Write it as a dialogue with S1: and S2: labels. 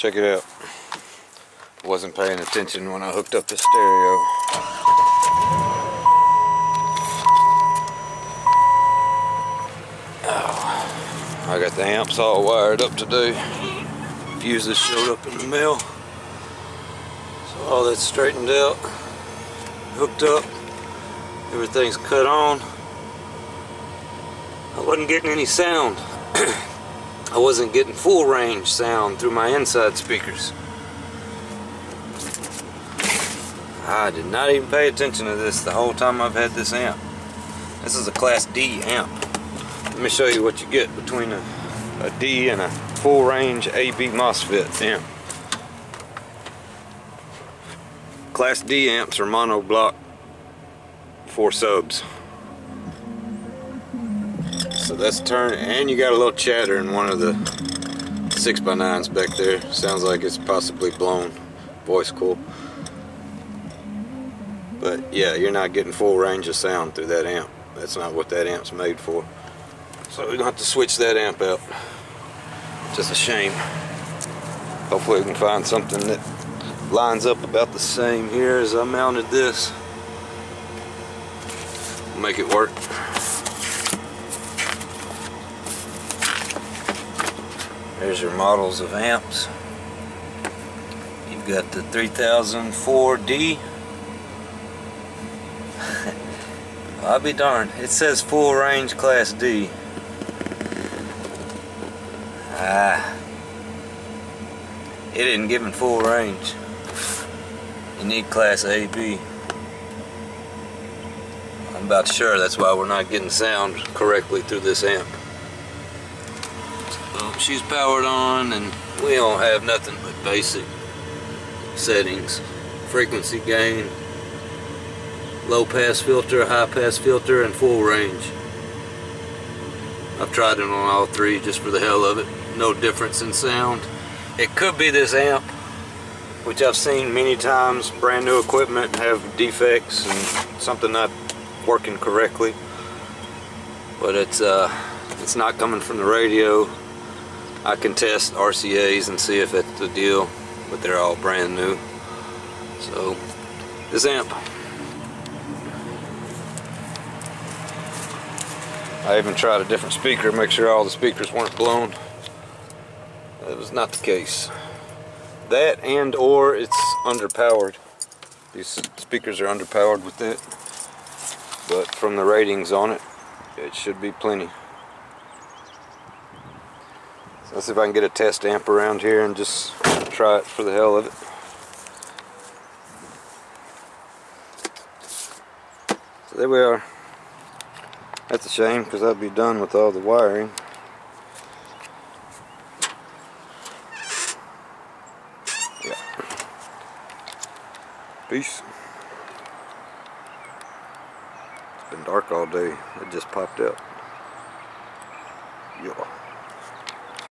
S1: Check it out. Wasn't paying attention when I hooked up the stereo. Oh, I got the amps all wired up today. Fuses showed up in the mail. So all that's straightened out, hooked up, everything's cut on. I wasn't getting any sound. I wasn't getting full range sound through my inside speakers. I did not even pay attention to this the whole time I've had this amp. This is a Class D amp. Let me show you what you get between a D and a full range AB MOSFET amp. Class D amps are monoblock 4 subs. So that's turn, and you got a little chatter in one of the 6x9s back there. Sounds like it's possibly blown. Voice coil. But yeah, you're not getting full range of sound through that amp. That's not what that amp's made for. So we're gonna have to switch that amp out. Just a shame. Hopefully we can find something that lines up about the same here as I mounted this. Make it work. There's your models of amps. You've got the 3004D. I'll be darned. It says full range Class D. It isn't giving full range. You need Class AB. I'm about sure that's why we're not getting sound correctly through this amp. So she's powered on, and we don't have nothing but basic settings. Frequency gain, low pass filter, high pass filter, and full range. I've tried it on all three just for the hell of it. No difference in sound. It could be this amp, which I've seen many times, brand new equipment have defects and something not working correctly. But it's not coming from the radio. I can test RCAs and see if that's the deal, but they're all brand new. So this amp, I even tried a different speaker to make sure all the speakers weren't blown. That was not the case. That and or it's underpowered. These speakers are underpowered with that. But from the ratings on it, it should be plenty. So let's see if I can get a test amp around here and just try it for the hell of it. So there we are. That's a shame because I'd be done with all the wiring. Yeah. Peace. It's been dark all day. It just popped out. Yeah.